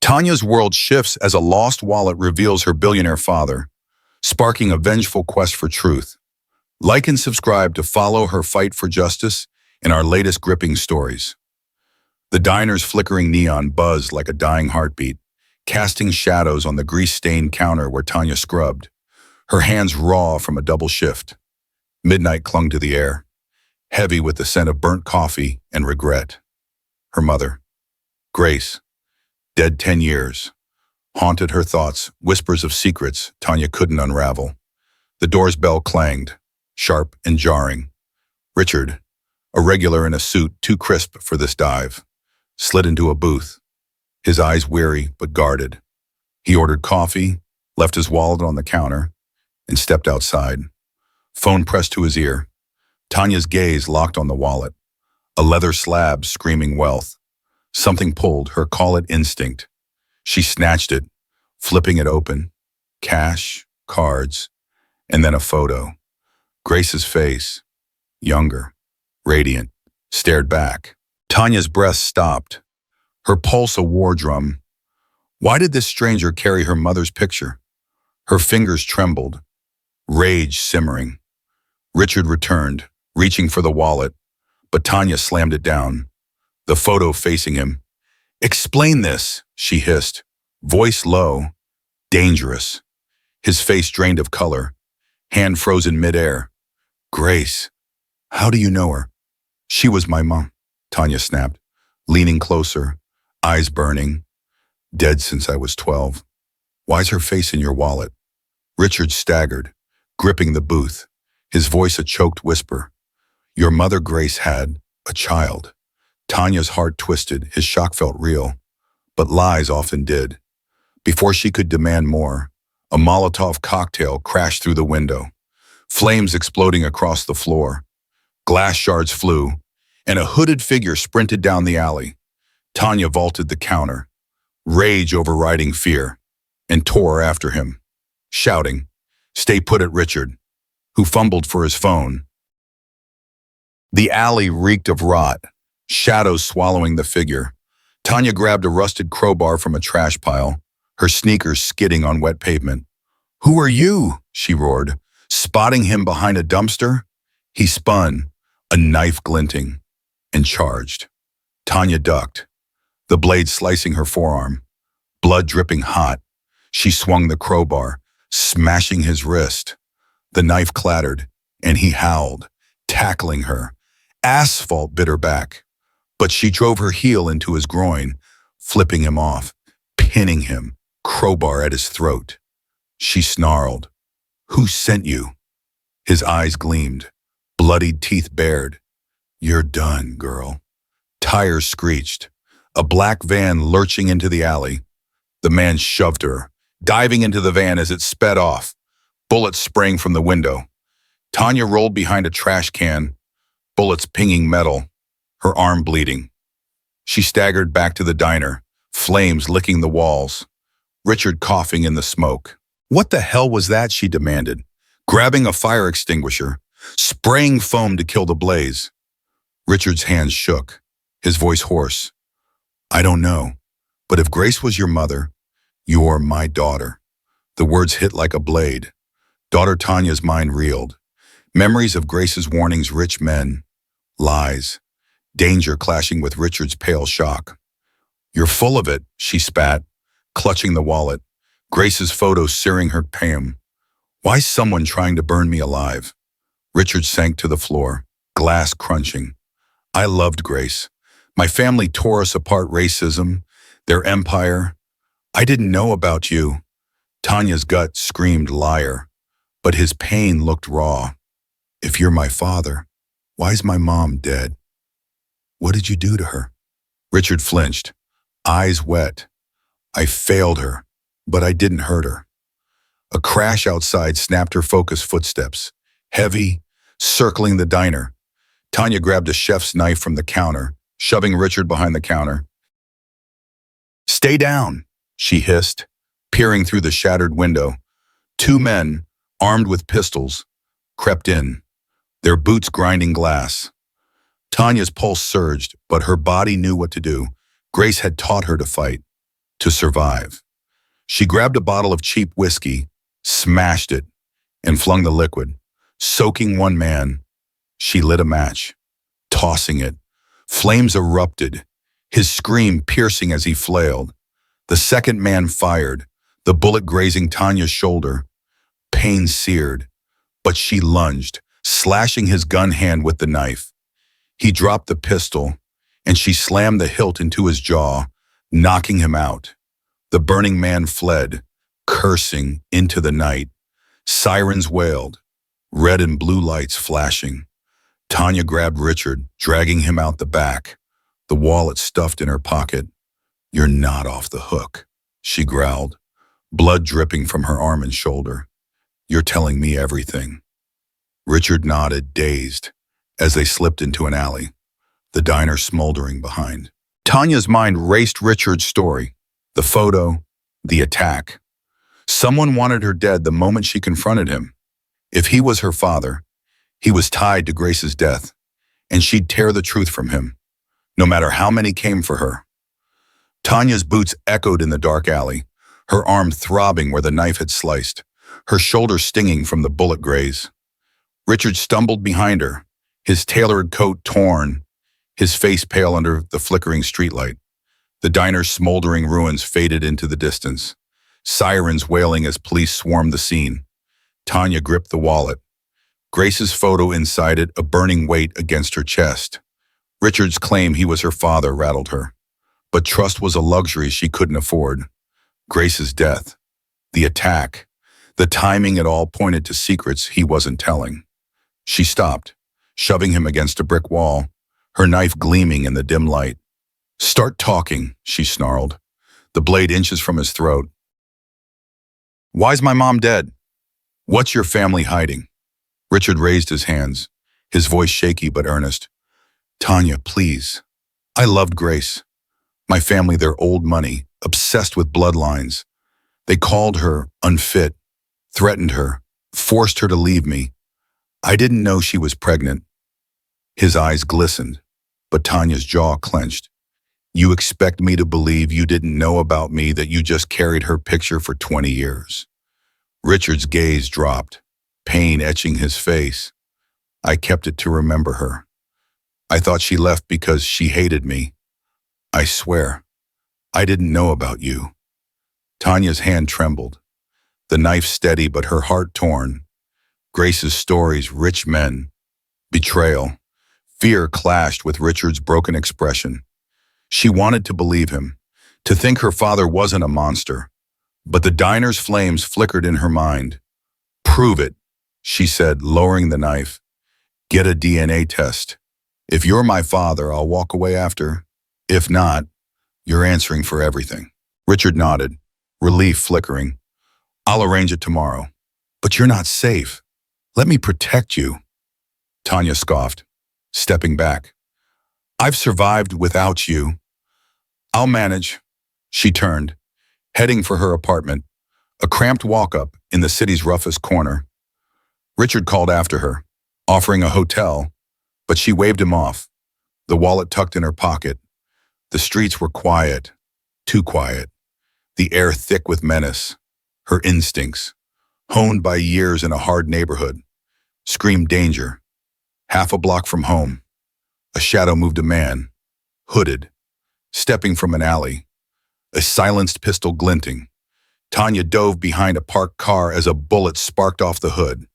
Tanya's world shifts as a lost wallet reveals her billionaire father, sparking a vengeful quest for truth. Like and subscribe to follow her fight for justice in our latest gripping stories. The diner's flickering neon buzzed like a dying heartbeat, casting shadows on the grease-stained counter where Tanya scrubbed, her hands raw from a double shift. Midnight clung to the air, heavy with the scent of burnt coffee and regret. Her mother, Grace, dead 10 years, haunted her thoughts, whispers of secrets Tanya couldn't unravel. The door's bell clanged, sharp and jarring. Richard, a regular in a suit too crisp for this dive, slid into a booth, his eyes weary but guarded. He ordered coffee, left his wallet on the counter, and stepped outside. Phone pressed to his ear. Tanya's gaze locked on the wallet, a leather slab screaming wealth. Something pulled her call-it instinct. She snatched it, flipping it open. Cash, cards, and then a photo. Grace's face, younger, radiant, stared back. Tanya's breath stopped, her pulse a war drum. Why did this stranger carry her mother's picture? Her fingers trembled, rage simmering. Richard returned, reaching for the wallet, but Tanya slammed it down, the photo facing him. "Explain this," she hissed, voice low, dangerous. His face drained of color, hand frozen midair. "Grace, how do you know her?" "She was my mom," Tanya snapped, leaning closer, eyes burning. "Dead since I was 12. Why's her face in your wallet?" Richard staggered, gripping the booth, his voice a choked whisper. "Your mother Grace had a child." Tanya's heart twisted, his shock felt real, but lies often did. Before she could demand more, a Molotov cocktail crashed through the window, flames exploding across the floor. Glass shards flew, and a hooded figure sprinted down the alley. Tanya vaulted the counter, rage overriding fear, and tore after him, shouting, "Stay put" at Richard, who fumbled for his phone. The alley reeked of rot, shadows swallowing the figure. Tanya grabbed a rusted crowbar from a trash pile, her sneakers skidding on wet pavement. "Who are you?" she roared, spotting him behind a dumpster. He spun, a knife glinting, and charged. Tanya ducked, the blade slicing her forearm, blood dripping hot. She swung the crowbar, smashing his wrist. The knife clattered, and he howled, tackling her. Asphalt bit her back, but she drove her heel into his groin, flipping him off, pinning him, crowbar at his throat. She snarled, "Who sent you?" His eyes gleamed, bloodied teeth bared. "You're done, girl." Tires screeched, a black van lurching into the alley. The man shoved her, diving into the van as it sped off. Bullets sprang from the window. Tanya rolled behind a trash can, bullets pinging metal, her arm bleeding. She staggered back to the diner, flames licking the walls. Richard coughing in the smoke. "What the hell was that?" she demanded, grabbing a fire extinguisher, spraying foam to kill the blaze. Richard's hands shook, his voice hoarse. "I don't know, but if Grace was your mother, you're my daughter." The words hit like a blade. Daughter Tanya's mind reeled. Memories of Grace's warnings, rich men, lies, danger clashing with Richard's pale shock. "You're full of it," she spat, clutching the wallet, Grace's photo searing her palm. "Why's someone trying to burn me alive?" Richard sank to the floor, glass crunching. "I loved Grace. My family tore us apart, racism, their empire. I didn't know about you." Tanya's gut screamed liar, but his pain looked raw. "If you're my father, why's my mom dead? What did you do to her?" Richard flinched, eyes wet. "I failed her, but I didn't hurt her." A crash outside snapped her focused footsteps, heavy, circling the diner. Tanya grabbed a chef's knife from the counter, shoving Richard behind the counter. "Stay down," she hissed, peering through the shattered window. Two men, armed with pistols, crept in, their boots grinding glass. Tanya's pulse surged, but her body knew what to do. Grace had taught her to fight. to survive. She grabbed a bottle of cheap whiskey, smashed it, and flung the liquid, soaking one man. She lit a match, tossing it. Flames erupted, his scream piercing as he flailed. The second man fired, the bullet grazing Tanya's shoulder. Pain seared, but she lunged, slashing his gun hand with the knife. He dropped the pistol, and she slammed the hilt into his jaw, knocking him out. The burning man fled, cursing into the night. Sirens wailed, red and blue lights flashing. Tanya grabbed Richard, dragging him out the back, the wallet stuffed in her pocket. "You're not off the hook," she growled, blood dripping from her arm and shoulder. "You're telling me everything." Richard nodded, dazed, as they slipped into an alley, the diner smoldering behind. Tanya's mind raced Richard's story, the photo, the attack. Someone wanted her dead the moment she confronted him. If he was her father, he was tied to Grace's death, and she'd tear the truth from him, no matter how many came for her. Tanya's boots echoed in the dark alley, her arm throbbing where the knife had sliced, her shoulder stinging from the bullet graze. Richard stumbled behind her, his tailored coat torn, his face pale under the flickering streetlight. The diner's smoldering ruins faded into the distance, sirens wailing as police swarmed the scene. Tanya gripped the wallet, Grace's photo inside it a burning weight against her chest. Richard's claim he was her father rattled her, but trust was a luxury she couldn't afford. Grace's death, the attack, the timing, it all pointed to secrets he wasn't telling. She stopped, shoving him against a brick wall, her knife gleaming in the dim light. "Start talking," she snarled, the blade inches from his throat. "Why's my mom dead? What's your family hiding?" Richard raised his hands, his voice shaky but earnest. "Tanya, please. I loved Grace. My family, they're old money, obsessed with bloodlines. They called her unfit, threatened her, forced her to leave me. I didn't know she was pregnant." His eyes glistened, but Tanya's jaw clenched. "You expect me to believe you didn't know about me, that you just carried her picture for 20 years. Richard's gaze dropped, pain etching his face. "I kept it to remember her. I thought she left because she hated me. I swear, I didn't know about you." Tanya's hand trembled, the knife steady but her heart torn. Grace's stories, rich men, betrayal, fear clashed with Richard's broken expression. She wanted to believe him, to think her father wasn't a monster, but the diner's flames flickered in her mind. "Prove it," she said, lowering the knife. "Get a DNA test. If you're my father, I'll walk away after. If not, you're answering for everything." Richard nodded, relief flickering. "I'll arrange it tomorrow." "But you're not safe. Let me protect you." Tanya scoffed, stepping back. "I've survived without you. I'll manage." She turned, heading for her apartment, a cramped walk-up in the city's roughest corner. Richard called after her, offering a hotel, but she waved him off, the wallet tucked in her pocket. The streets were quiet, too quiet, the air thick with menace. Her instincts, honed by years in a hard neighborhood, screamed danger. Half a block from home, a shadow moved a man, hooded, stepping from an alley, a silenced pistol glinting. Tanya dove behind a parked car as a bullet sparked off the hood,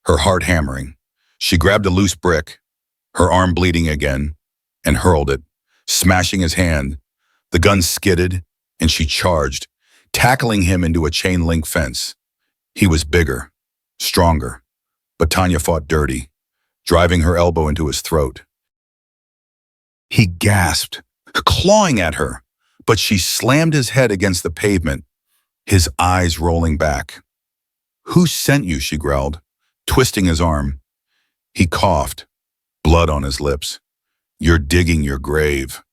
her heart hammering. She grabbed a loose brick, her arm bleeding again, and hurled it, smashing his hand. The gun skidded, and she charged, tackling him into a chain-link fence. He was bigger, stronger, but Tanya fought dirty, driving her elbow into his throat. He gasped, clawing at her, but she slammed his head against the pavement, his eyes rolling back. "Who sent you?" she growled, twisting his arm. He coughed, blood on his lips. "You're digging your grave,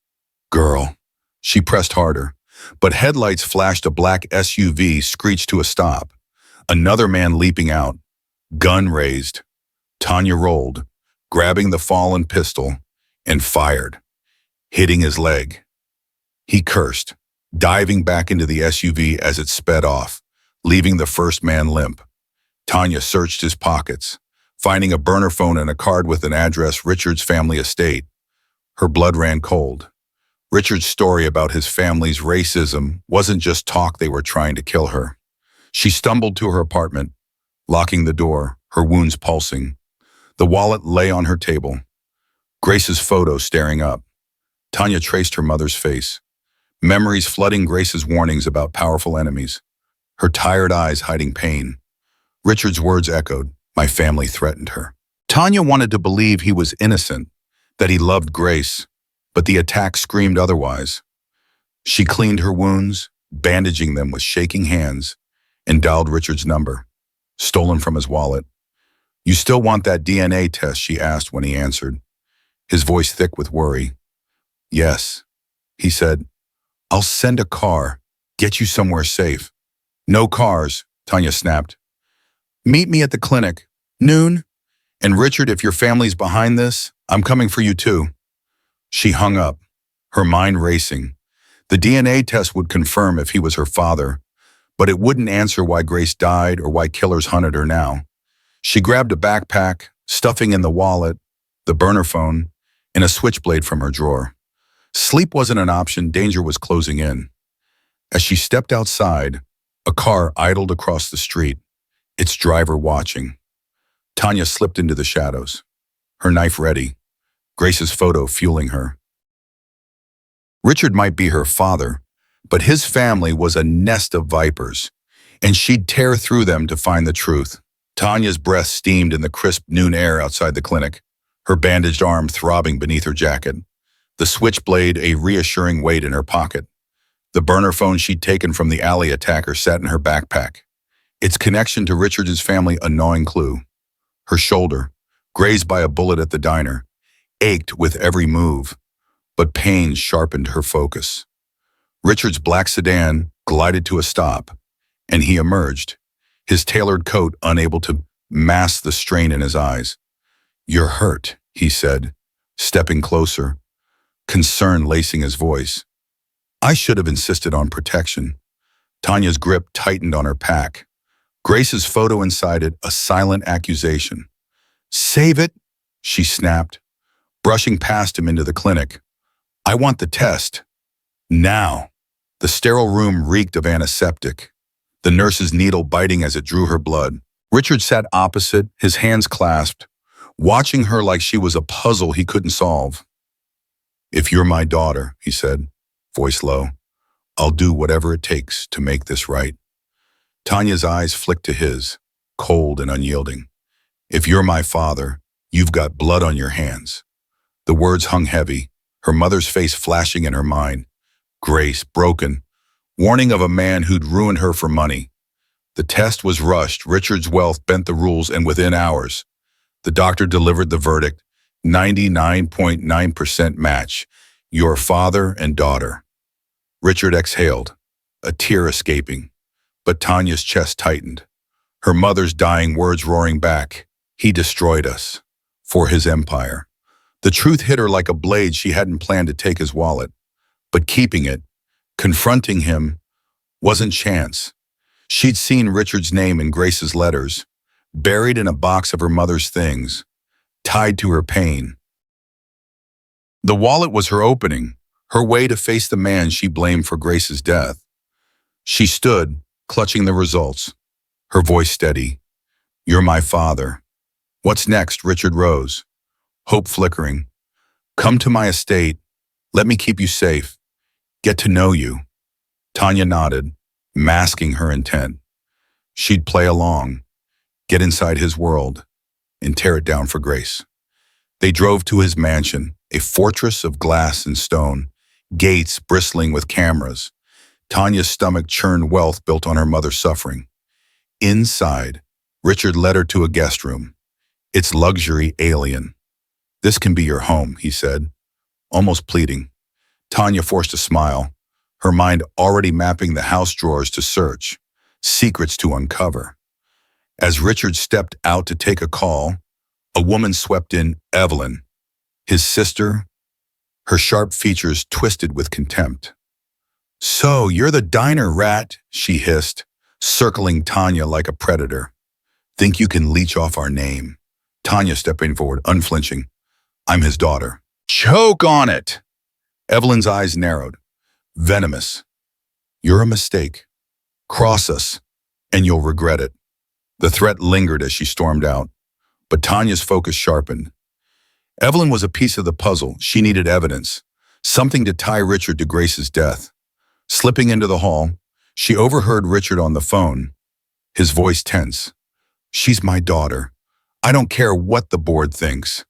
girl." She pressed harder, but headlights flashed. A black SUV screeched to a stop. Another man leaping out, gun raised. Tanya rolled, grabbing the fallen pistol, and fired, hitting his leg. He cursed, diving back into the SUV as it sped off, leaving the first man limp. Tanya searched his pockets, finding a burner phone and a card with an address, Richard's family estate. Her blood ran cold. Richard's story about his family's racism wasn't just talk, they were trying to kill her. She stumbled to her apartment, locking the door, her wounds pulsing. The wallet lay on her table, Grace's photo staring up. Tanya traced her mother's face, memories flooding Grace's warnings about powerful enemies, her tired eyes hiding pain. Richard's words echoed, "My family threatened her." Tanya wanted to believe he was innocent, that he loved Grace, but the attack screamed otherwise. She cleaned her wounds, bandaging them with shaking hands, and dialed Richard's number, stolen from his wallet. "You still want that DNA test?" she asked when he answered, his voice thick with worry. "Yes," he said. "I'll send a car, get you somewhere safe." "No cars," Tanya snapped. "Meet me at the clinic, noon. And Richard, if your family's behind this, I'm coming for you too." She hung up, her mind racing. The DNA test would confirm if he was her father, but it wouldn't answer why Grace died or why killers hunted her now. She grabbed a backpack, stuffing in the wallet, the burner phone, and a switchblade from her drawer. Sleep wasn't an option, danger was closing in. As she stepped outside, a car idled across the street, its driver watching. Tanya slipped into the shadows, her knife ready, Grace's photo fueling her. Richard might be her father, but his family was a nest of vipers, and she'd tear through them to find the truth. Tanya's breath steamed in the crisp noon air outside the clinic, her bandaged arm throbbing beneath her jacket, the switchblade a reassuring weight in her pocket. The burner phone she'd taken from the alley attacker sat in her backpack, its connection to Richard's family a gnawing clue. Her shoulder, grazed by a bullet at the diner, ached with every move, but pain sharpened her focus. Richard's black sedan glided to a stop, and he emerged, his tailored coat unable to mask the strain in his eyes. "You're hurt," he said, stepping closer, concern lacing his voice. "I should have insisted on protection." Tanya's grip tightened on her pack, Grace's photo inside it a silent accusation. "Save it," she snapped, brushing past him into the clinic. "I want the test. Now." The sterile room reeked of antiseptic, the nurse's needle biting as it drew her blood. Richard sat opposite, his hands clasped, watching her like she was a puzzle he couldn't solve. "If you're my daughter," he said, voice low, "I'll do whatever it takes to make this right." Tanya's eyes flicked to his, cold and unyielding. "If you're my father, you've got blood on your hands." The words hung heavy, her mother's face flashing in her mind. Grace, broken, warning of a man who'd ruined her for money. The test was rushed, Richard's wealth bent the rules, and within hours, the doctor delivered the verdict, 99.9% match, your father and daughter. Richard exhaled, a tear escaping, but Tanya's chest tightened, her mother's dying words roaring back. He destroyed us, for his empire. The truth hit her like a blade. She hadn't planned to take his wallet, but keeping it, confronting him, wasn't chance. She'd seen Richard's name in Grace's letters, buried in a box of her mother's things, tied to her pain. The wallet was her opening, her way to face the man she blamed for Grace's death. She stood, clutching the results, her voice steady. "You're my father." "What's next?" Richard rose, hope flickering. "Come to my estate. Let me keep you safe. Get to know you." Tanya nodded, masking her intent. She'd play along, get inside his world, and tear it down for Grace. They drove to his mansion, a fortress of glass and stone, gates bristling with cameras. Tanya's stomach churned wealth built on her mother's suffering. Inside, Richard led her to a guest room, its luxury alien. "This can be your home," he said, almost pleading. Tanya forced a smile, her mind already mapping the house drawers to search, secrets to uncover. As Richard stepped out to take a call, a woman swept in, Evelyn, his sister, her sharp features twisted with contempt. So, you're the diner rat, she hissed, circling Tanya like a predator. Think you can leech off our name? Tanya stepping forward, unflinching. I'm his daughter. Choke on it! Evelyn's eyes narrowed. Venomous. You're a mistake. Cross us, and you'll regret it. The threat lingered as she stormed out, but Tanya's focus sharpened. Evelyn was a piece of the puzzle. She needed evidence, something to tie Richard to Grace's death. Slipping into the hall, she overheard Richard on the phone, his voice tense. She's my daughter. I don't care what the board thinks.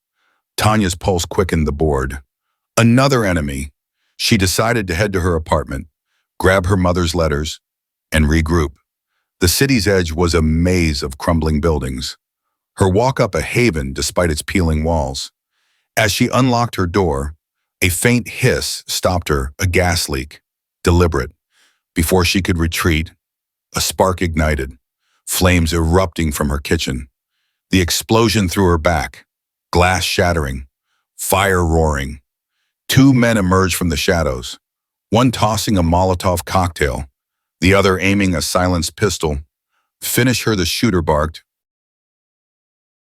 Tanya's pulse quickened the board. Another enemy. She decided to head to her apartment, grab her mother's letters, and regroup. The city's edge was a maze of crumbling buildings. Her walk up a haven despite its peeling walls. As she unlocked her door, a faint hiss stopped her, a gas leak. Deliberate. Before she could retreat, a spark ignited, flames erupting from her kitchen. The explosion threw her back, glass shattering, fire roaring. Two men emerged from the shadows, one tossing a Molotov cocktail, the other aiming a silenced pistol. Finish her, the shooter barked.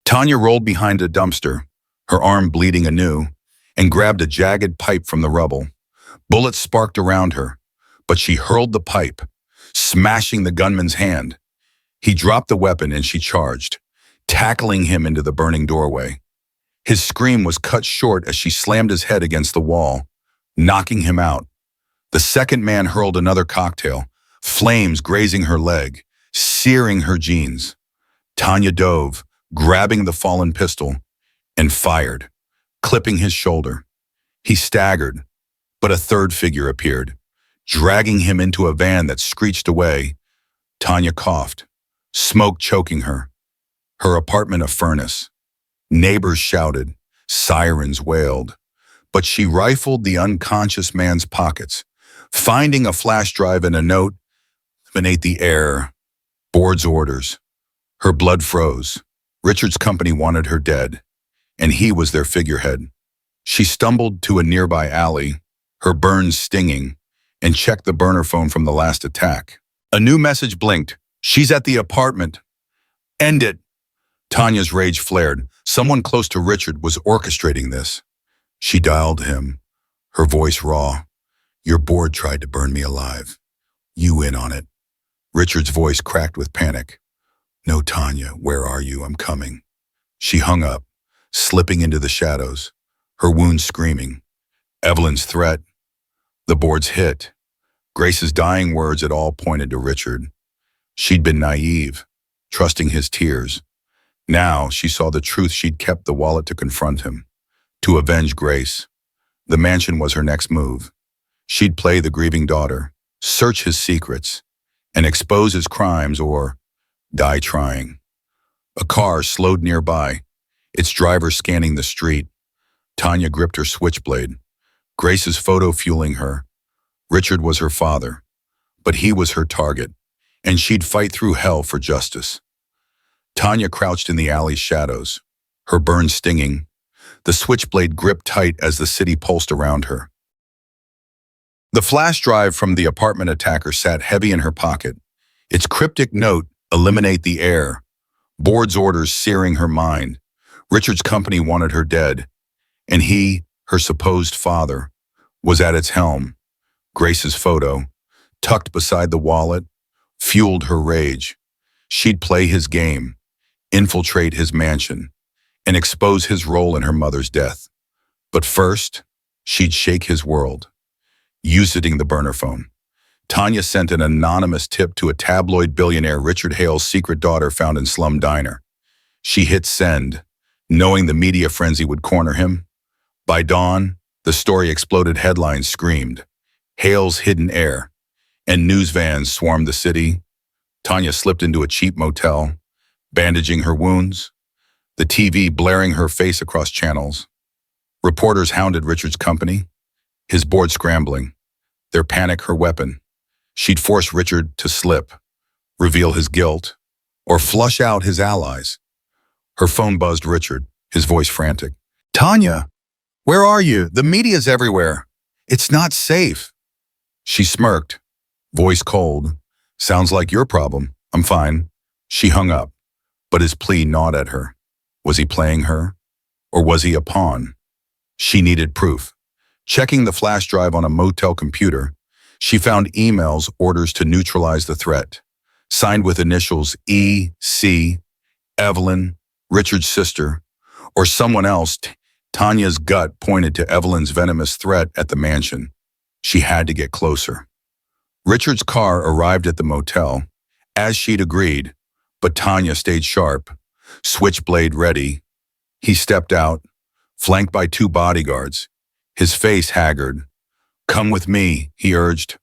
Tanya rolled behind a dumpster, her arm bleeding anew, and grabbed a jagged pipe from the rubble. Bullets sparked around her, but she hurled the pipe, smashing the gunman's hand. He dropped the weapon and she charged, tackling him into the burning doorway. His scream was cut short as she slammed his head against the wall, knocking him out. The second man hurled another cocktail, flames grazing her leg, searing her jeans. Tanya dove, grabbing the fallen pistol, and fired, clipping his shoulder. He staggered, but a third figure appeared, dragging him into a van that screeched away. Tanya coughed, smoke choking her. Her apartment a furnace. Neighbors shouted, sirens wailed, but she rifled the unconscious man's pockets, finding a flash drive and a note. Eliminate the air. Board's orders. Her blood froze. Richard's company wanted her dead, and he was their figurehead. She stumbled to a nearby alley, her burns stinging, and checked the burner phone from the last attack. A new message blinked. She's at the apartment. End it. Tanya's rage flared. Someone close to Richard was orchestrating this. She dialed him, her voice raw. Your board tried to burn me alive. You in on it. Richard's voice cracked with panic. No, Tanya, where are you? I'm coming. She hung up, slipping into the shadows, her wounds screaming. Evelyn's threat. The board's hit. Grace's dying words had all pointed to Richard. She'd been naive, trusting his tears. Now she saw the truth. She'd kept the wallet to confront him, to avenge Grace. The mansion was her next move. She'd play the grieving daughter, search his secrets, and expose his crimes or die trying. A car slowed nearby, its driver scanning the street. Tanya gripped her switchblade, Grace's photo fueling her. Richard was her father, but he was her target, and she'd fight through hell for justice. Tanya crouched in the alley's shadows, her burns stinging, the switchblade gripped tight as the city pulsed around her. The flash drive from the apartment attacker sat heavy in her pocket, its cryptic note, eliminate the air, board's orders searing her mind. Richard's company wanted her dead, and he, her supposed father, was at its helm. Grace's photo, tucked beside the wallet, fueled her rage. She'd play his game, infiltrate his mansion, and expose his role in her mother's death. But first, she'd shake his world. Using the burner phone, Tanya sent an anonymous tip to a tabloid billionaire, Richard Hale's secret daughter found in slum diner. She hit send, knowing the media frenzy would corner him. By dawn, the story exploded. Headlines screamed, Hale's hidden heir, and news vans swarmed the city. Tanya slipped into a cheap motel, bandaging her wounds, the TV blaring her face across channels. Reporters hounded Richard's company, his board scrambling, their panic her weapon. She'd force Richard to slip, reveal his guilt, or flush out his allies. Her phone buzzed Richard, his voice frantic. Tanya, where are you? The media's everywhere. It's not safe. She smirked, voice cold. Sounds like your problem. I'm fine. She hung up, but his plea gnawed at her. Was he playing her? Or was he a pawn? She needed proof. Checking the flash drive on a motel computer, she found emails, orders to neutralize the threat, signed with initials E.C., Evelyn, Richard's sister, or someone else. Tanya's gut pointed to Evelyn's venomous threat at the mansion. She had to get closer. Richard's car arrived at the motel, as she'd agreed, but Tanya stayed sharp, switchblade ready. He stepped out, flanked by 2 bodyguards, his face haggard. Come with me, he urged.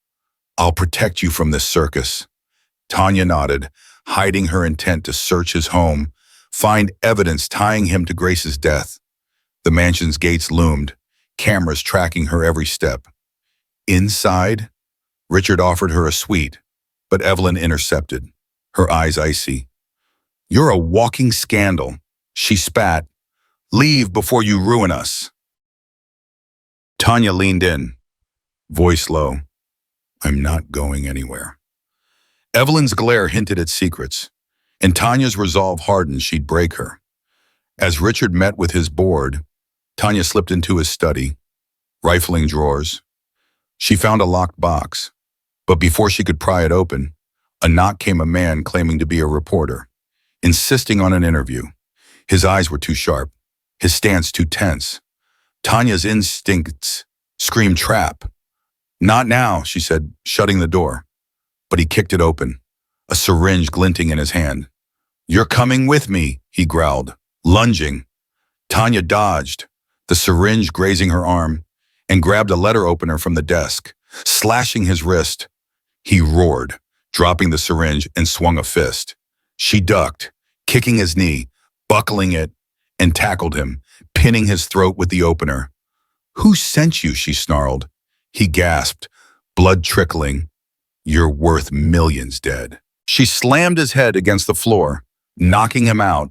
I'll protect you from this circus. Tanya nodded, hiding her intent to search his home, find evidence tying him to Grace's death. The mansion's gates loomed, cameras tracking her every step. Inside, Richard offered her a suite, but Evelyn intercepted, her eyes icy. You're a walking scandal, she spat. Leave before you ruin us. Tanya leaned in, voice low. I'm not going anywhere. Evelyn's glare hinted at secrets, and Tanya's resolve hardened she'd break her. As Richard met with his board, Tanya slipped into his study, rifling drawers. She found a locked box, but before she could pry it open, a knock came. A man claiming to be a reporter, insisting on an interview. His eyes were too sharp, his stance too tense. Tanya's instincts screamed trap. Not now, she said, shutting the door. But he kicked it open, a syringe glinting in his hand. You're coming with me, he growled, lunging. Tanya dodged, the syringe grazing her arm, and grabbed a letter opener from the desk, slashing his wrist. He roared, dropping the syringe, and swung a fist. She ducked, kicking his knee, buckling it, and tackled him, pinning his throat with the opener. Who sent you? She snarled. He gasped, blood trickling. You're worth millions dead. She slammed his head against the floor, knocking him out,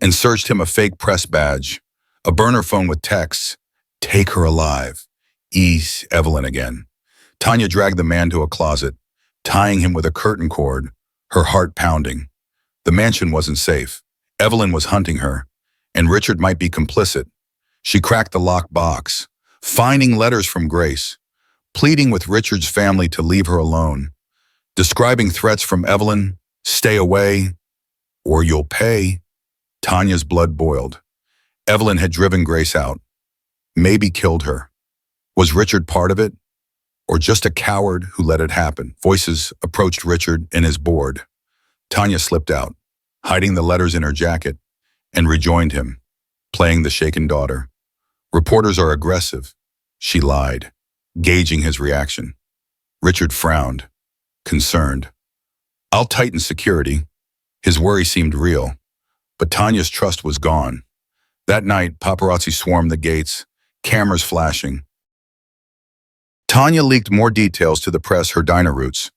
and searched him a fake press badge, a burner phone with texts. Take her alive. Ease Evelyn again. Tanya dragged the man to a closet, tying him with a curtain cord, her heart pounding. The mansion wasn't safe. Evelyn was hunting her, and Richard might be complicit. She cracked the locked box, finding letters from Grace, pleading with Richard's family to leave her alone, describing threats from Evelyn, stay away, or you'll pay. Tanya's blood boiled. Evelyn had driven Grace out, maybe killed her. Was Richard part of it, or just a coward who let it happen? Voices approached Richard and his board. Tanya slipped out, hiding the letters in her jacket, and rejoined him, playing the shaken daughter. Reporters are aggressive, she lied, gauging his reaction. Richard frowned, concerned. I'll tighten security. His worry seemed real, but Tanya's trust was gone. That night, paparazzi swarmed the gates, cameras flashing. Tanya leaked more details to the press, her diner routes,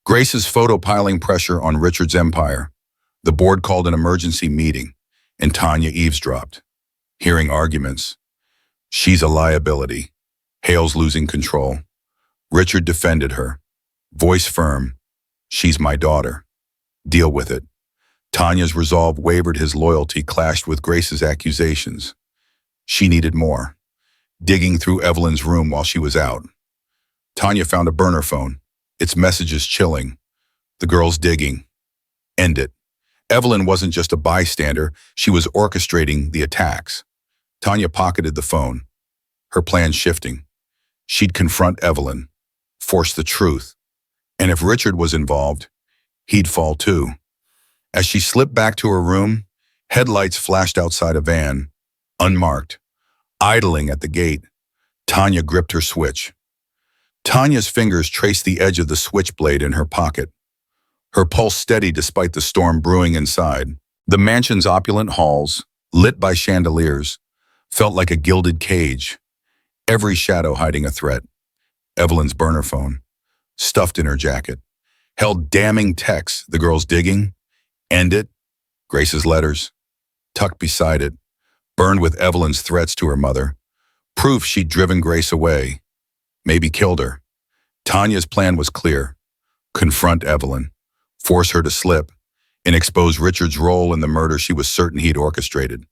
Grace's photo piling pressure on Richard's empire. The board called an emergency meeting, and Tanya eavesdropped, hearing arguments. She's a liability. Hale's losing control. Richard defended her, voice firm. She's my daughter. Deal with it. Tanya's resolve wavered, his loyalty clashed with Grace's accusations. She needed more, digging through Evelyn's room while she was out. Tanya found a burner phone, its messages chilling. The girl's digging. End it. Evelyn wasn't just a bystander, she was orchestrating the attacks. Tanya pocketed the phone, her plan shifting. She'd confront Evelyn, force the truth. And if Richard was involved, he'd fall too. As she slipped back to her room, headlights flashed outside a van, unmarked, idling at the gate. Tanya gripped her switch. Tanya's fingers traced the edge of the switchblade in her pocket, her pulse steady despite the storm brewing inside. The mansion's opulent halls, lit by chandeliers, felt like a gilded cage, every shadow hiding a threat. Evelyn's burner phone, stuffed in her jacket, held damning texts, the girl's digging. End it. Grace's letters, tucked beside it, burned with Evelyn's threats to her mother, proof she'd driven Grace away, maybe killed her. Tanya's plan was clear. Confront Evelyn, force her to slip, and expose Richard's role in the murder she was certain he'd orchestrated.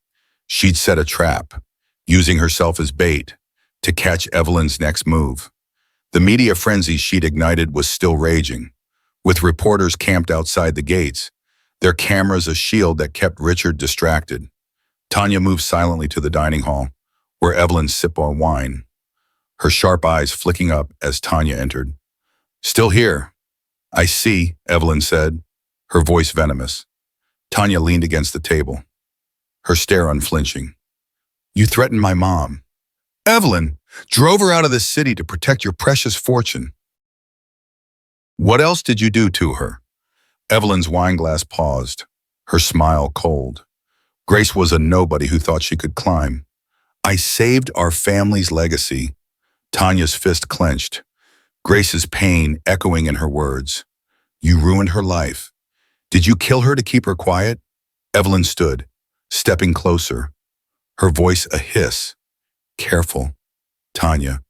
She'd set a trap, using herself as bait, to catch Evelyn's next move. The media frenzy she'd ignited was still raging, with reporters camped outside the gates, their cameras a shield that kept Richard distracted. Tanya moved silently to the dining hall, where Evelyn sipped on wine, her sharp eyes flicking up as Tanya entered. "Still here." "I see," Evelyn said, her voice venomous. Tanya leaned against the table, her stare unflinching. "You threatened my mom." "Evelyn, drove her out of the city to protect your precious fortune." "What else did you do to her?" Evelyn's wineglass paused, her smile cold. Grace was a nobody who thought she could climb. "I saved our family's legacy." Tanya's fist clenched, Grace's pain echoing in her words. "You ruined her life. Did you kill her to keep her quiet?" Evelyn stood, stepping closer, her voice a hiss. "Careful, Tanya.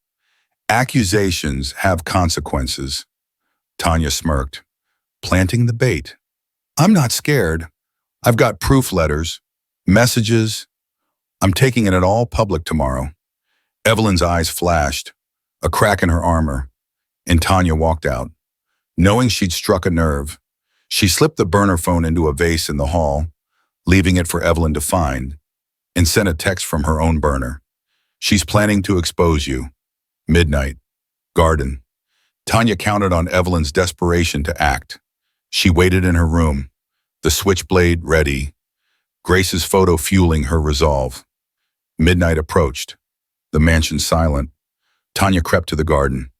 Accusations have consequences." Tanya smirked, planting the bait. "I'm not scared. I've got proof letters, messages. I'm taking it all public tomorrow." Evelyn's eyes flashed, a crack in her armor, and Tanya walked out. Knowing she'd struck a nerve, she slipped the burner phone into a vase in the hall, leaving it for Evelyn to find, and sent a text from her own burner. "She's planning to expose you. Midnight. Garden." Tanya counted on Evelyn's desperation to act. She waited in her room, the switchblade ready, Grace's photo fueling her resolve. Midnight approached, the mansion silent. Tanya crept to the garden,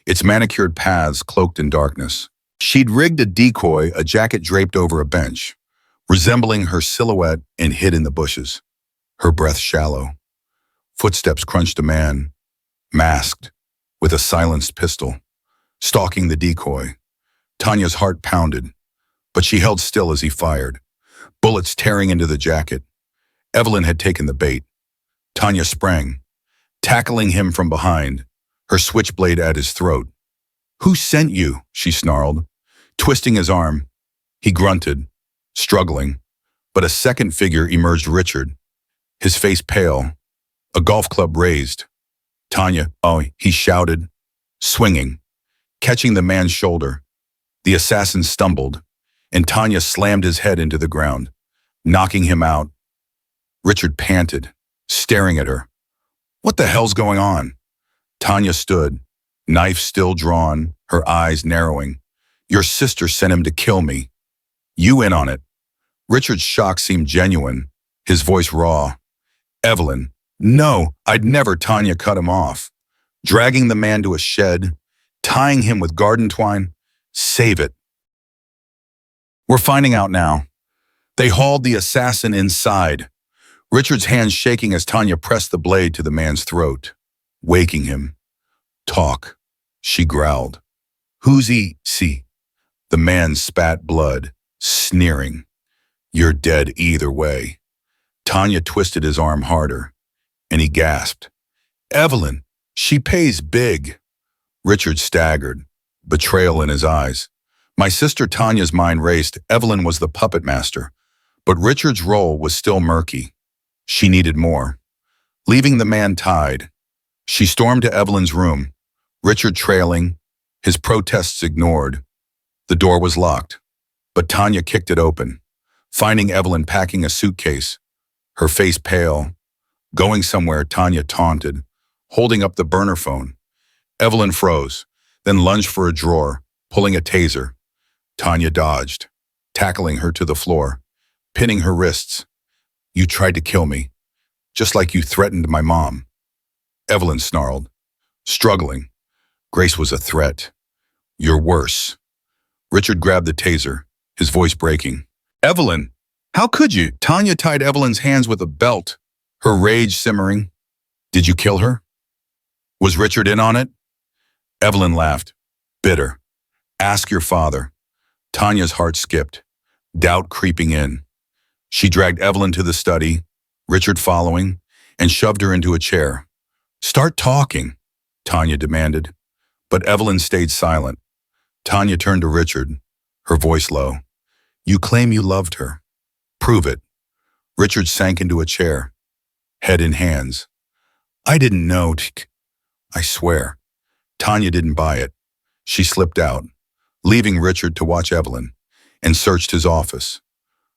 its manicured paths cloaked in darkness. She'd rigged a decoy, a jacket draped over a bench, resembling her silhouette, and hid in the bushes, her breath shallow. Footsteps crunched a man, masked, with a silenced pistol, stalking the decoy. Tanya's heart pounded, but she held still as he fired, bullets tearing into the jacket. Evelyn had taken the bait. Tanya sprang, tackling him from behind, her switchblade at his throat. "Who sent you?" she snarled, twisting his arm. He grunted, struggling, but a second figure emerged, Richard, his face pale, a golf club raised. "Tanya, oh," he shouted, swinging, catching the man's shoulder. The assassin stumbled, and Tanya slammed his head into the ground, knocking him out. Richard panted, staring at her. "What the hell's going on?" Tanya stood, knife still drawn, her eyes narrowing. "Your sister sent him to kill me. You in on it." Richard's shock seemed genuine, his voice raw. "Evelyn, no, I'd never." Tanya cut him off, dragging the man to a shed, tying him with garden twine. "Save it. We're finding out now." They hauled the assassin inside, Richard's hands shaking as Tanya pressed the blade to the man's throat, waking him. "Talk," she growled. "Who's he?" "See." The man spat blood, sneering. "You're dead either way." Tanya twisted his arm harder, and he gasped. "Evelyn, she pays big." Richard staggered, betrayal in his eyes. My sister Tanya's mind raced. Evelyn was the puppet master, but Richard's role was still murky. She needed more. Leaving the man tied, she stormed to Evelyn's room, Richard trailing, his protests ignored. The door was locked, but Tanya kicked it open, finding Evelyn packing a suitcase, her face pale. "Going somewhere," Tanya taunted, holding up the burner phone. Evelyn froze, then lunged for a drawer, pulling a taser. Tanya dodged, tackling her to the floor, pinning her wrists. "You tried to kill me, just like you threatened my mom." Evelyn snarled, struggling. "Grace was a threat. You're worse." Richard grabbed the taser, his voice breaking. "Evelyn, how could you?" Tanya tied Evelyn's hands with a belt, her rage simmering. "Did you kill her? Was Richard in on it?" Evelyn laughed, bitter. "Ask your father." Tanya's heart skipped, doubt creeping in. She dragged Evelyn to the study, Richard following, and shoved her into a chair. "Start talking," Tanya demanded. But Evelyn stayed silent. Tanya turned to Richard, her voice low. You claim you loved her. Prove it. Richard sank into a chair, head in hands. I didn't know. I swear. Tanya didn't buy it. She slipped out, leaving Richard to watch Evelyn, and searched his office,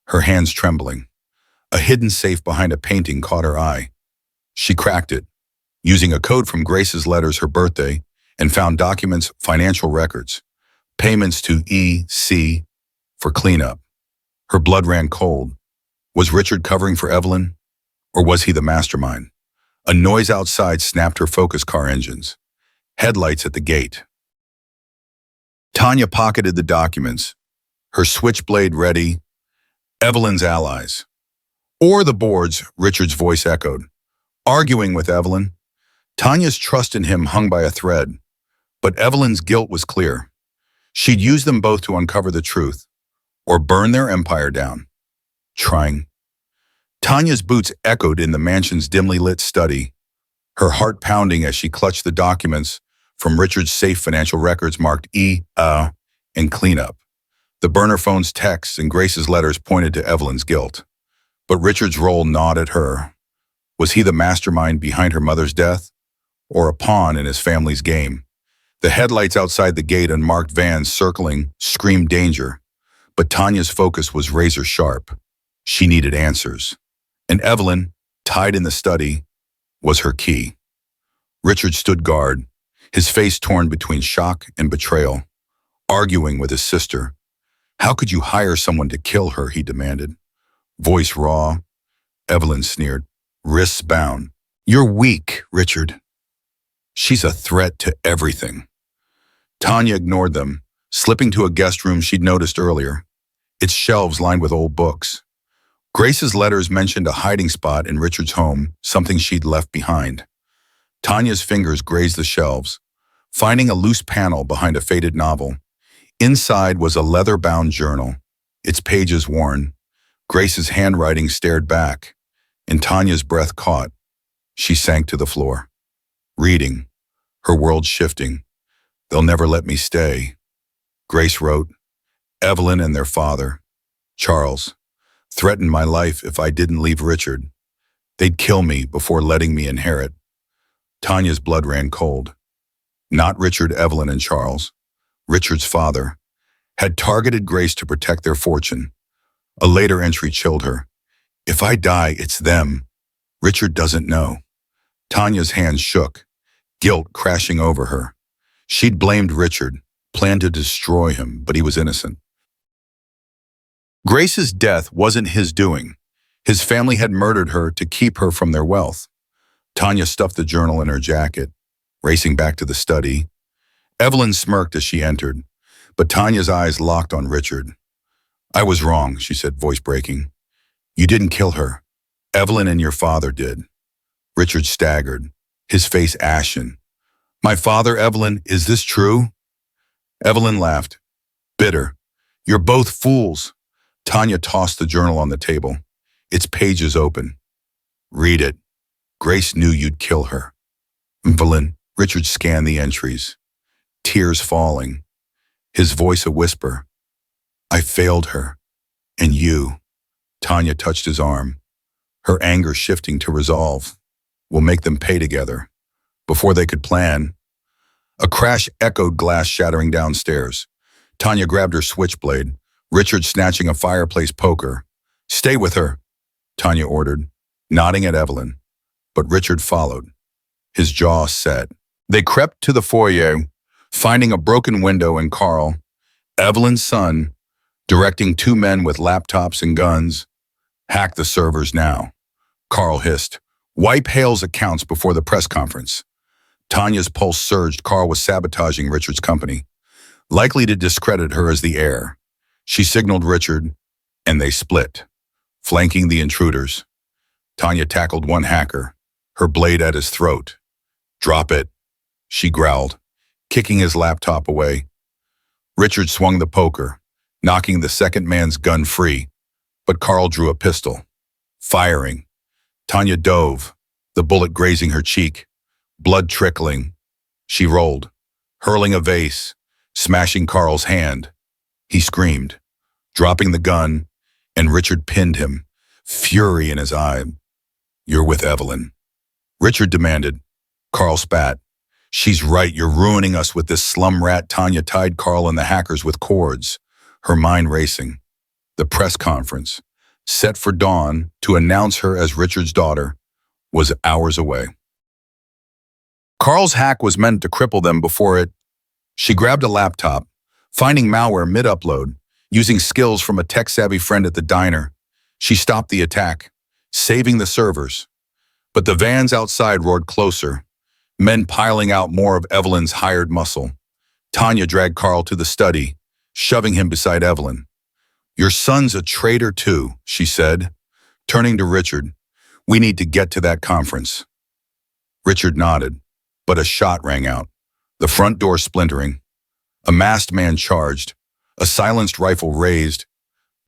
her hands trembling. A hidden safe behind a painting caught her eye. She cracked it, using a code from Grace's letters her birthday, and found documents, financial records, payments to E.C. for cleanup. Her blood ran cold. Was Richard covering for Evelyn? Or was he the mastermind? A noise outside snapped her focus car engines. Headlights at the gate. Tanya pocketed the documents, her switchblade ready. Evelyn's allies. Or the boards, Richard's voice echoed. Arguing with Evelyn. Tanya's trust in him hung by a thread. But Evelyn's guilt was clear. She'd use them both to uncover the truth, or burn their empire down. Trying. Tanya's boots echoed in the mansion's dimly lit study, her heart pounding as she clutched the documents from Richard's safe financial records marked and cleanup. The burner phone's texts and Grace's letters pointed to Evelyn's guilt. But Richard's role gnawed at her. Was he the mastermind behind her mother's death, or a pawn in his family's game? The headlights outside the gate and marked vans circling screamed danger, but Tanya's focus was razor sharp. She needed answers. And Evelyn, tied in the study, was her key. Richard stood guard, his face torn between shock and betrayal, arguing with his sister. How could you hire someone to kill her, he demanded. Voice raw. Evelyn sneered, wrists bound. You're weak, Richard. She's a threat to everything. Tanya ignored them, slipping to a guest room she'd noticed earlier, its shelves lined with old books. Grace's letters mentioned a hiding spot in Richard's home, something she'd left behind. Tanya's fingers grazed the shelves, finding a loose panel behind a faded novel. Inside was a leather-bound journal, its pages worn. Grace's handwriting stared back, and Tanya's breath caught. She sank to the floor. Reading, her world shifting. They'll never let me stay. Grace wrote, Evelyn and their father, Charles, threatened my life if I didn't leave Richard. They'd kill me before letting me inherit. Tanya's blood ran cold. Not Richard, Evelyn, and Charles. Richard's father had targeted Grace to protect their fortune. A later entry chilled her. If I die, it's them. Richard doesn't know. Tanya's hands shook, guilt crashing over her. She'd blamed Richard, planned to destroy him, but he was innocent. Grace's death wasn't his doing. His family had murdered her to keep her from their wealth. Tanya stuffed the journal in her jacket, racing back to the study. Evelyn smirked as she entered, but Tanya's eyes locked on Richard. I was wrong, she said, voice breaking. You didn't kill her. Evelyn and your father did. Richard staggered, his face ashen. My father, Evelyn, is this true? Evelyn laughed, bitter. You're both fools. Tanya tossed the journal on the table, its pages open. Read it. Grace knew you'd kill her. Evelyn, Richard scanned the entries, tears falling, his voice a whisper. I failed her. And you. Tanya touched his arm, her anger shifting to resolve. We'll make them pay together. Before they could plan. A crash echoed, glass shattering downstairs. Tanya grabbed her switchblade, Richard snatching a fireplace poker. Stay with her, Tanya ordered, nodding at Evelyn. But Richard followed, his jaw set. They crept to the foyer, finding a broken window and Carl, Evelyn's son, directing two men with laptops and guns. Hack the servers now, Carl hissed. Wipe Hale's accounts before the press conference. Tanya's pulse surged. Carl was sabotaging Richard's company, likely to discredit her as the heir. She signaled Richard, and they split, flanking the intruders. Tanya tackled one hacker, her blade at his throat. Drop it, she growled, kicking his laptop away. Richard swung the poker, knocking the second man's gun free, but Carl drew a pistol, firing. Tanya dove, the bullet grazing her cheek, blood trickling. She rolled, hurling a vase, smashing Carl's hand. He screamed, dropping the gun, and Richard pinned him, fury in his eye. "You're with Evelyn," Richard demanded. Carl spat. "She's right, you're ruining us with this slum rat." Tanya tied Carl and the hackers with cords, her mind racing. The press conference, set for dawn to announce her as Richard's daughter, was hours away. Carl's hack was meant to cripple them before it. She grabbed a laptop, finding malware mid-upload, using skills from a tech-savvy friend at the diner. She stopped the attack, saving the servers. But the vans outside roared closer, men piling out more of Evelyn's hired muscle. Tanya dragged Carl to the study, shoving him beside Evelyn. "Your son's a traitor too," she said, turning to Richard. "We need to get to that conference." Richard nodded, but a shot rang out, the front door splintering. A masked man charged, a silenced rifle raised.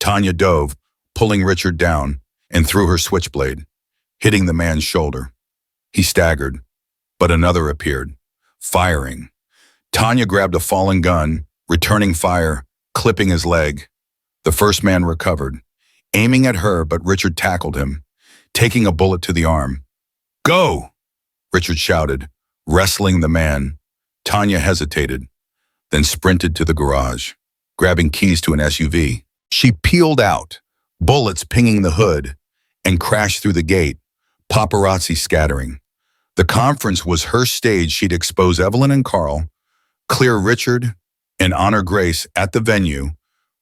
Tanya dove, pulling Richard down, and threw her switchblade, hitting the man's shoulder. He staggered, but another appeared, firing. Tanya grabbed a fallen gun, returning fire, clipping his leg. The first man recovered, aiming at her, but Richard tackled him, taking a bullet to the arm. "Go!" Richard shouted, wrestling the man. Tanya hesitated, then sprinted to the garage, grabbing keys to an SUV. She peeled out, bullets pinging the hood, and crashed through the gate, paparazzi scattering. The conference was her stage. She'd expose Evelyn and Carl, clear Richard, and honor Grace at the venue.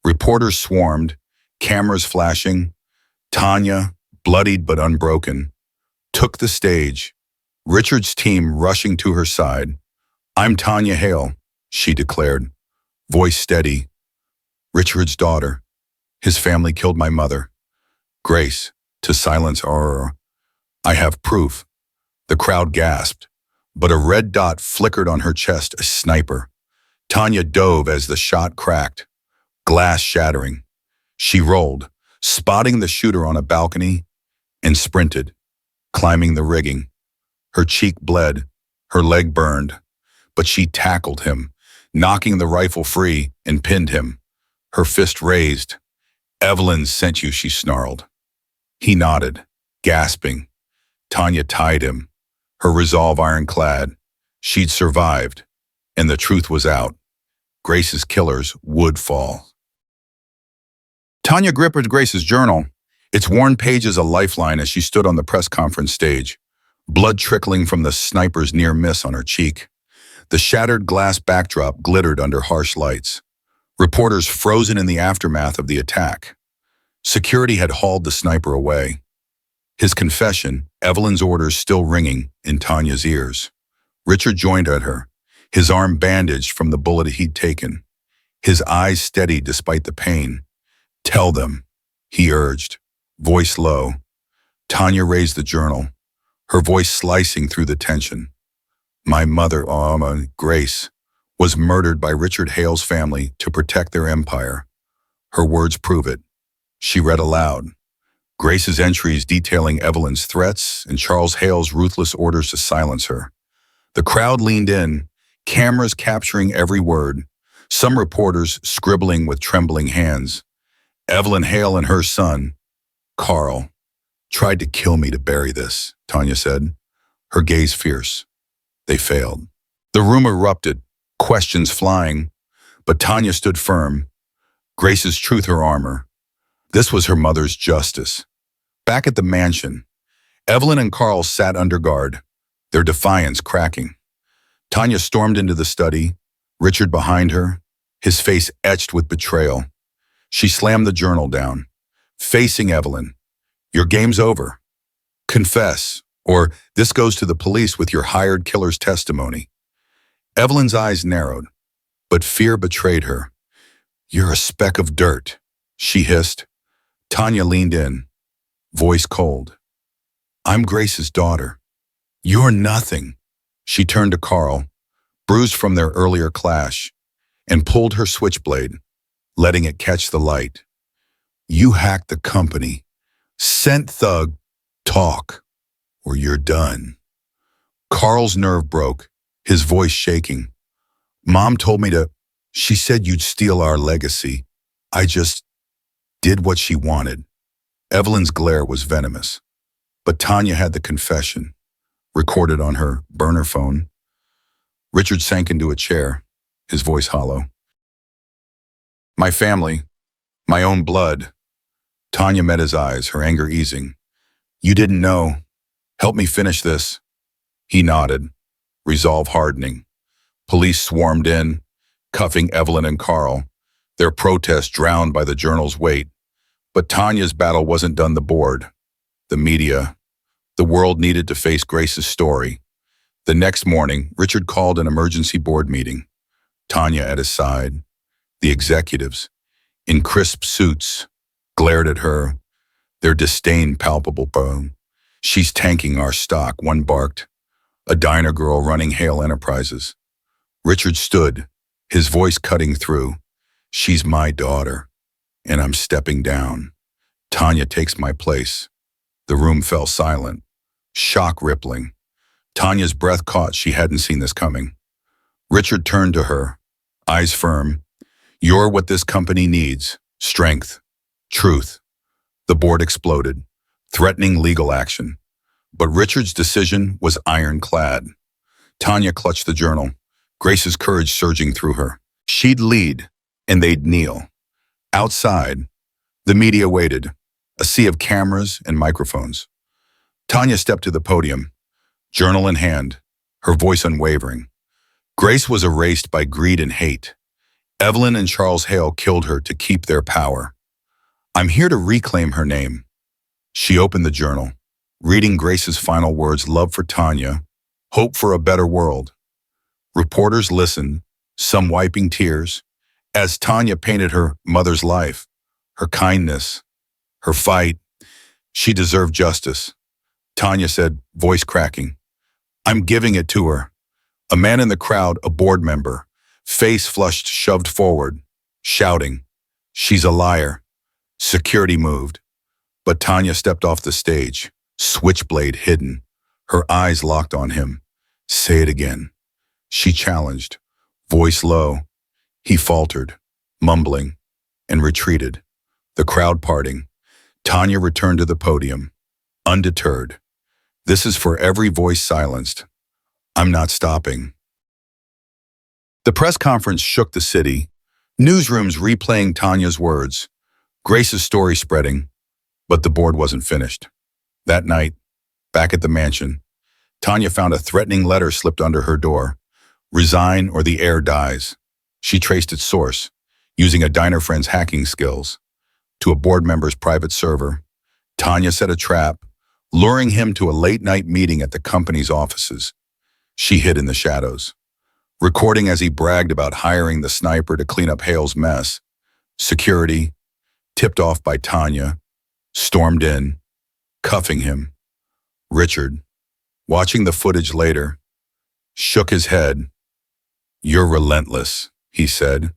Reporters swarmed, cameras flashing. Tanya, bloodied but unbroken, took the stage, Richard's team rushing to her side. "I'm Tanya Hale," she declared, voice steady. "Richard's daughter. His family killed my mother. Grace, to silence horror. I have proof." The crowd gasped, but a red dot flickered on her chest, a sniper. Tanya dove as the shot cracked, glass shattering. She rolled, spotting the shooter on a balcony, and sprinted, climbing the rigging. Her cheek bled, her leg burned, but she tackled him, knocking the rifle free and pinned him, her fist raised. "Evelyn sent you," she snarled. He nodded, gasping. Tanya tied him, her resolve ironclad. She'd survived, and the truth was out. Grace's killers would fall. Tanya gripped Grace's journal, its worn pages a lifeline as she stood on the press conference stage, blood trickling from the sniper's near miss on her cheek. The shattered glass backdrop glittered under harsh lights. Reporters frozen in the aftermath of the attack. Security had hauled the sniper away. His confession, Evelyn's orders still ringing in Tanya's ears. Richard joined at her, his arm bandaged from the bullet he'd taken, his eyes steady despite the pain. "Tell them," he urged, voice low. Tanya raised the journal, her voice slicing through the tension. "My mother, Grace, was murdered by Richard Hale's family to protect their empire. Her words prove it." She read aloud, Grace's entries detailing Evelyn's threats and Charles Hale's ruthless orders to silence her. The crowd leaned in, cameras capturing every word, some reporters scribbling with trembling hands. "Evelyn Hale and her son, Carl, tried to kill me to bury this," Tanya said, her gaze fierce. "They failed." The room erupted, questions flying, but Tanya stood firm. Grace's truth her armor. This was her mother's justice. Back at the mansion, Evelyn and Carl sat under guard, their defiance cracking. Tanya stormed into the study, Richard behind her, his face etched with betrayal. She slammed the journal down, facing Evelyn. "Your game's over. Confess, or this goes to the police with your hired killer's testimony." Evelyn's eyes narrowed, but fear betrayed her. "You're a speck of dirt," she hissed. Tanya leaned in, voice cold. "I'm Grace's daughter. You're nothing." She turned to Carl, bruised from their earlier clash, and pulled her switchblade, letting it catch the light. "You hacked the company. Sent thug. Talk, or you're done." Carl's nerve broke, his voice shaking. Mom told me to, she said you'd steal our legacy. I just did what she wanted. Evelyn's glare was venomous. But Tanya had the confession, recorded on her burner phone. Richard sank into a chair, his voice hollow. My family, my own blood. Tanya met his eyes, her anger easing. You didn't know. Help me finish this. He nodded, resolve hardening. Police swarmed in, cuffing Evelyn and Carl, their protest drowned by the journal's weight. But Tanya's battle wasn't done. The board, the media, the world needed to face Grace's story. The next morning, Richard called an emergency board meeting. Tanya at his side. The executives, in crisp suits, glared at her, their disdain palpable. She's tanking our stock, one barked. A diner girl running Hale Enterprises. Richard stood, his voice cutting through. She's my daughter, and I'm stepping down. Tanya takes my place. The room fell silent, shock rippling. Tanya's breath caught. She hadn't seen this coming. Richard turned to her, eyes firm. You're what this company needs. Strength. Truth. The board exploded, threatening legal action. But Richard's decision was ironclad. Tanya clutched the journal, Grace's courage surging through her. She'd lead, and they'd kneel. Outside, the media waited, a sea of cameras and microphones. Tanya stepped to the podium, journal in hand, her voice unwavering. Grace was erased by greed and hate. Evelyn and Charles Hale killed her to keep their power. I'm here to reclaim her name. She opened the journal, reading Grace's final words, love for Tanya, hope for a better world. Reporters listened, some wiping tears, as Tanya painted her mother's life, her kindness, her fight. She deserved justice. Tanya said, voice cracking, I'm giving it to her. A man in the crowd, a board member, face flushed, shoved forward, shouting, she's a liar. Security moved, but Tanya stepped off the stage, switchblade hidden, her eyes locked on him. Say it again. She challenged, voice low. He faltered, mumbling, and retreated. The crowd parting. Tanya returned to the podium, undeterred. This is for every voice silenced. I'm not stopping. The press conference shook the city, newsrooms replaying Tanya's words, Grace's story spreading, but the board wasn't finished. That night, back at the mansion, Tanya found a threatening letter slipped under her door. Resign or the heir dies. She traced its source, using a diner friend's hacking skills, to a board member's private server. Tanya set a trap, luring him to a late-night meeting at the company's offices. She hid in the shadows, recording as he bragged about hiring the sniper to clean up Hale's mess. Security, tipped off by Tanya, stormed in, cuffing him. Richard, watching the footage later, shook his head. You're relentless, he said,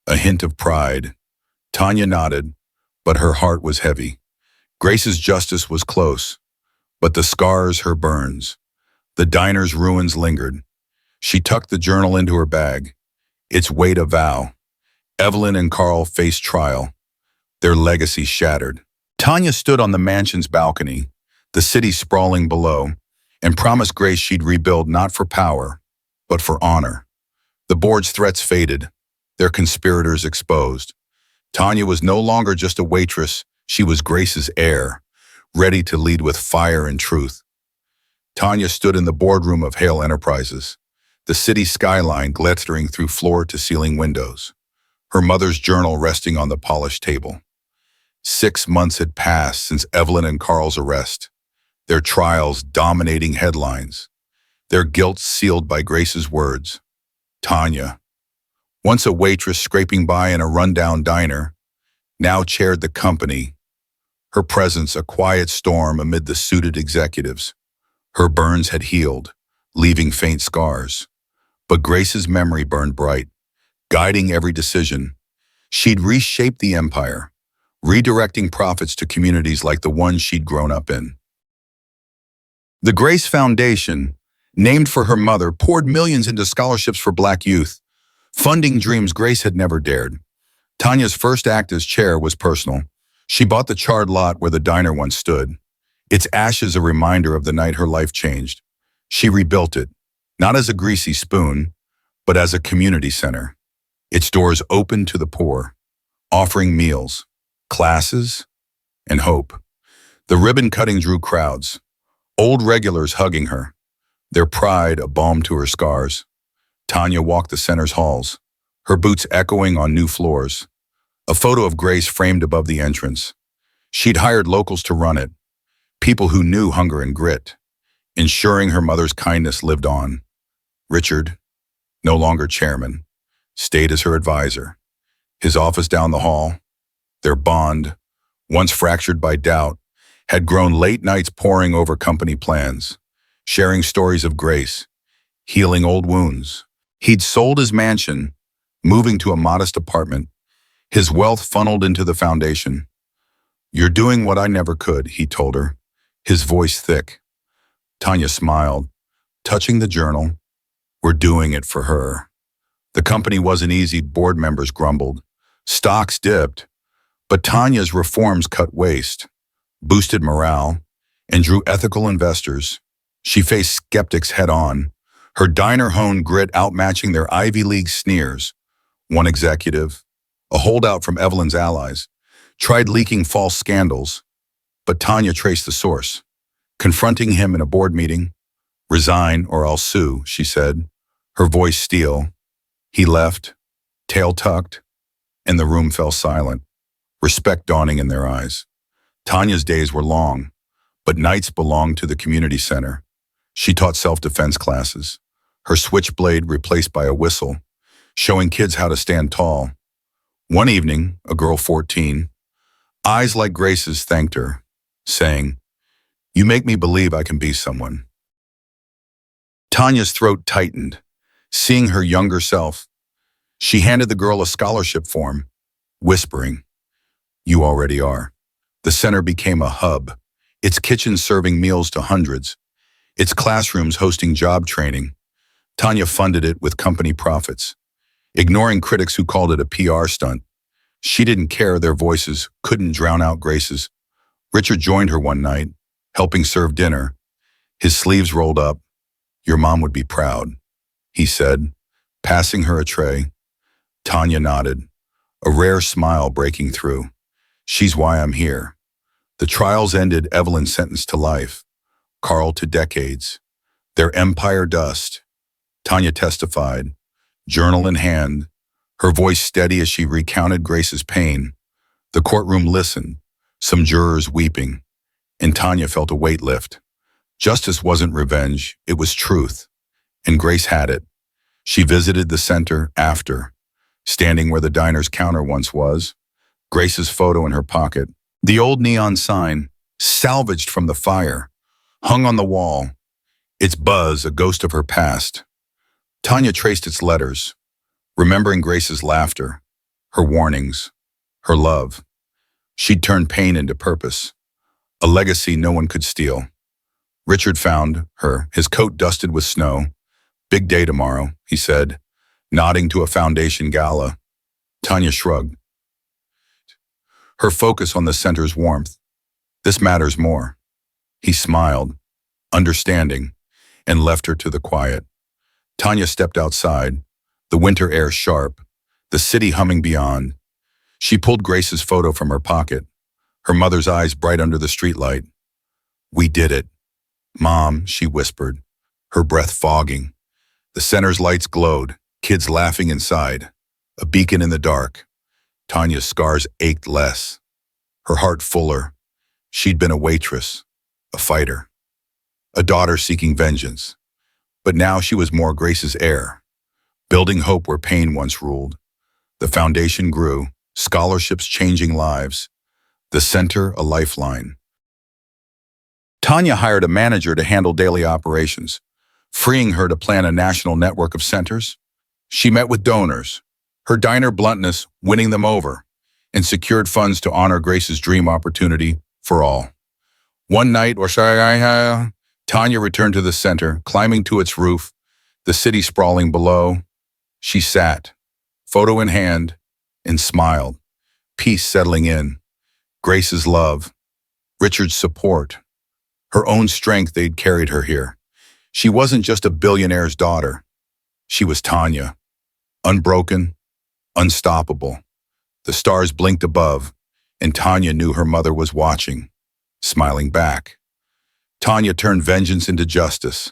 a hint of pride. Tanya nodded, but her heart was heavy. Grace's justice was close, but the scars, her burns. The diner's ruins lingered. She tucked the journal into her bag, its weight a vow. Evelyn and Carl faced trial, their legacy shattered. Tanya stood on the mansion's balcony, the city sprawling below, and promised Grace she'd rebuild not for power, but for honor. The board's threats faded, their conspirators exposed. Tanya was no longer just a waitress, she was Grace's heir, ready to lead with fire and truth. Tanya stood in the boardroom of Hale Enterprises, the city skyline glittering through floor-to-ceiling windows, her mother's journal resting on the polished table. 6 months had passed since Evelyn and Carl's arrest, their trials dominating headlines, their guilt sealed by Grace's words. Tanya, once a waitress scraping by in a rundown diner, now chaired the company, her presence a quiet storm amid the suited executives. Her burns had healed, leaving faint scars. But Grace's memory burned bright, guiding every decision. She'd reshaped the empire, redirecting profits to communities like the one she'd grown up in. The Grace Foundation, named for her mother, poured millions into scholarships for Black youth, Funding dreams Grace had never dared. Tanya's first act as chair was personal. She bought the charred lot where the diner once stood, its ashes a reminder of the night her life changed. She rebuilt it, not as a greasy spoon, but as a community center. Its doors open to the poor, offering meals, classes, and hope. The ribbon cutting drew crowds, old regulars hugging her, their pride a balm to her scars. Tanya walked the center's halls, her boots echoing on new floors. A photo of Grace framed above the entrance. She'd hired locals to run it, people who knew hunger and grit, ensuring her mother's kindness lived on. Richard, no longer chairman, stayed as her advisor. His office down the hall, their bond, once fractured by doubt, had grown late nights poring over company plans, sharing stories of Grace, healing old wounds. He'd sold his mansion, moving to a modest apartment, his wealth funneled into the foundation. "You're doing what I never could," he told her, his voice thick. Tanya smiled, touching the journal. "We're doing it for her." The company wasn't easy, board members grumbled. Stocks dipped, but Tanya's reforms cut waste, boosted morale, and drew ethical investors. She faced skeptics head-on, her diner honed grit outmatching their Ivy League sneers. One executive, a holdout from Evelyn's allies, tried leaking false scandals, but Tanya traced the source. Confronting him in a board meeting, "Resign or I'll sue," she said, her voice steel. He left, tail tucked, and the room fell silent, respect dawning in their eyes. Tanya's days were long, but nights belonged to the community center. She taught self-defense classes, her switchblade replaced by a whistle, showing kids how to stand tall. One evening, a girl 14, eyes like Grace's, thanked her, saying, "You make me believe I can be someone." Tanya's throat tightened, seeing her younger self. She handed the girl a scholarship form, whispering, "You already are." The center became a hub, its kitchen serving meals to hundreds, its classrooms hosting job training. Tanya funded it with company profits, ignoring critics who called it a PR stunt. She didn't care their voices couldn't drown out Grace's. Richard joined her one night, helping serve dinner, his sleeves rolled up. "Your mom would be proud," he said, passing her a tray. Tanya nodded, a rare smile breaking through. "She's why I'm here." The trials ended Evelyn's sentence to life, Carl to decades. Their empire dust. Tanya testified, journal in hand, her voice steady as she recounted Grace's pain. The courtroom listened, some jurors weeping, and Tanya felt a weight lift. Justice wasn't revenge, it was truth, and Grace had it. She visited the center after, standing where the diner's counter once was, Grace's photo in her pocket. The old neon sign, salvaged from the fire, hung on the wall, its buzz a ghost of her past. Tanya traced its letters, remembering Grace's laughter, her warnings, her love. She'd turned pain into purpose, a legacy no one could steal. Richard found her, his coat dusted with snow. "Big day tomorrow," he said, nodding to a foundation gala. Tanya shrugged, her focus on the center's warmth. "This matters more." He smiled, understanding, and left her to the quiet. Tanya stepped outside, the winter air sharp, the city humming beyond. She pulled Grace's photo from her pocket, her mother's eyes bright under the streetlight. "We did it, Mom," she whispered, her breath fogging. The center's lights glowed, kids laughing inside, a beacon in the dark. Tanya's scars ached less, her heart fuller. She'd been a waitress, a fighter, a daughter seeking vengeance. But now she was more Grace's heir, building hope where pain once ruled. The foundation grew, scholarships changing lives, the center a lifeline. Tanya hired a manager to handle daily operations, freeing her to plan a national network of centers. She met with donors, her diner bluntness winning them over, and secured funds to honor Grace's dream opportunity for all. One night, Tanya returned to the center, climbing to its roof, the city sprawling below. She sat, photo in hand, and smiled, peace settling in, Grace's love, Richard's support, her own strength they'd carried her here. She wasn't just a billionaire's daughter. She was Tanya, unbroken, unstoppable. The stars blinked above, and Tanya knew her mother was watching, smiling back. Tanya turned vengeance into justice,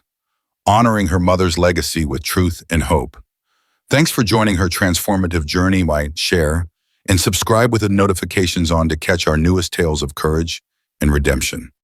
honoring her mother's legacy with truth and hope. Thanks for joining her transformative journey. Share and subscribe with the notifications on to catch our newest tales of courage and redemption.